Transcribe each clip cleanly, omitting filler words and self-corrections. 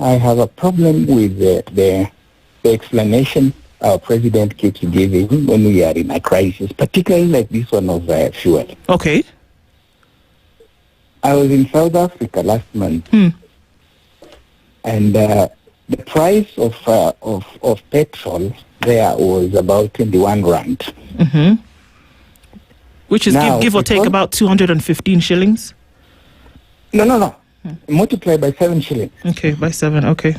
I have a problem with the explanation our president keeps giving when we are in a crisis, particularly like this one of fuel. Okay. I was in South Africa last month, and the price of petrol there was about 21 rand. Mm-hmm. Which is now, give or take about 215 shillings? No. Multiply by 7 shillings. Okay, by 7, okay.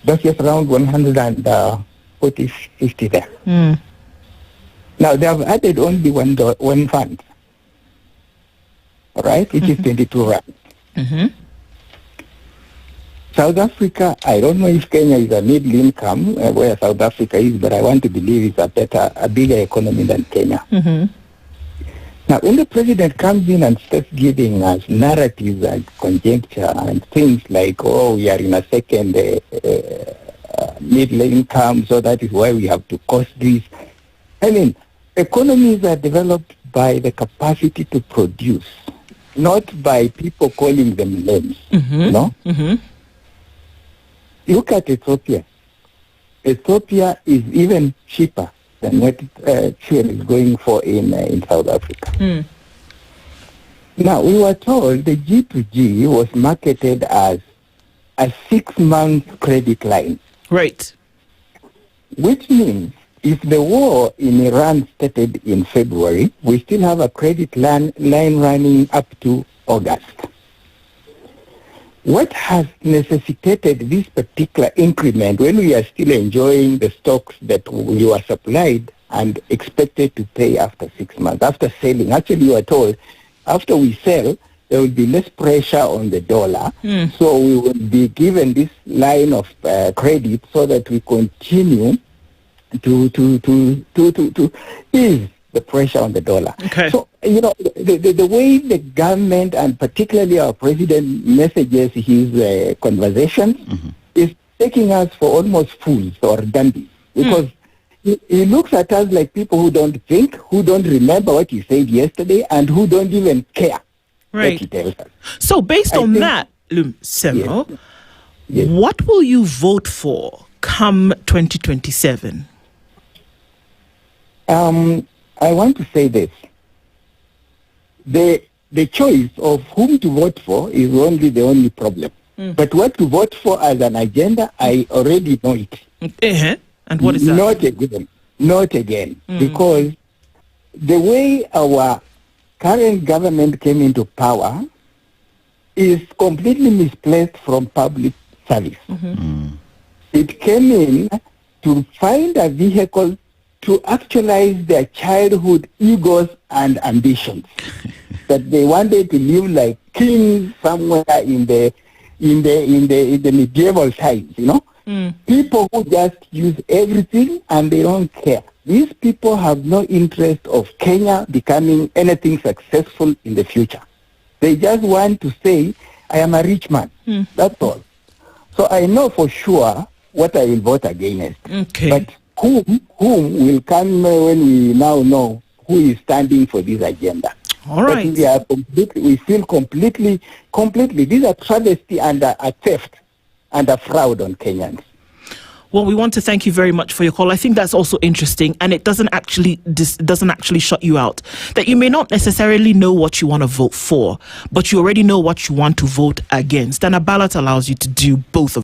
That's just around 140, 50 there. Now, they have added only one fund, all right, which is 22 rand. Mm-hmm. South Africa, I don't know if Kenya is a middle income, where South Africa is, but I want to believe it's a bigger economy than Kenya. Mm-hmm. Now, when the president comes in and starts giving us narratives and conjecture and things like, oh, we are in a second middle income, so that is why we have to cost this. I mean, economies are developed by the capacity to produce, not by people calling them names. Mm-hmm. You know? Mm-hmm. Look at Ethiopia. Ethiopia is even cheaper than what fuel is going for in South Africa. Now, we were told the G2G was marketed as a 6-month credit line. Right. Which means if the war in Iran started in February, we still have a credit line running up to August. What has necessitated this particular increment when we are still enjoying the stocks that we were supplied and expected to pay after 6 months, after selling? Actually, you are told after we sell, there will be less pressure on the dollar. So we will be given this line of credit so that we continue to ease the pressure on the dollar. Okay. So, you know, the way the government and particularly our president messages his conversations is taking us for almost fools or dummies, because he looks at us like people who don't think, who don't remember what he said yesterday, and who don't even care what he tells us. So based on that, Semo, yes. What will you vote for come 2027? I want to say this. The choice of whom to vote for is the only problem. But what to vote for as an agenda, I already know it. And what is that? Not again. Because the way our current government came into power is completely misplaced from public service. It came in to find a vehicle to actualize their childhood egos and ambitions. That they wanted to live like kings somewhere in the medieval times, you know? People who just use everything and they don't care. These people have no interest of Kenya becoming anything successful in the future. They just want to say, I am a rich man. That's all. So I know for sure what I will vote against. Okay. But whom will come when we now know who is standing for this agenda? All right. We feel completely, these are travesty and a theft and a fraud on Kenyans. Well, we want to thank you very much for your call. I think that's also interesting, and it doesn't actually shut you out. That you may not necessarily know what you want to vote for, but you already know what you want to vote against. And a ballot allows you to do both of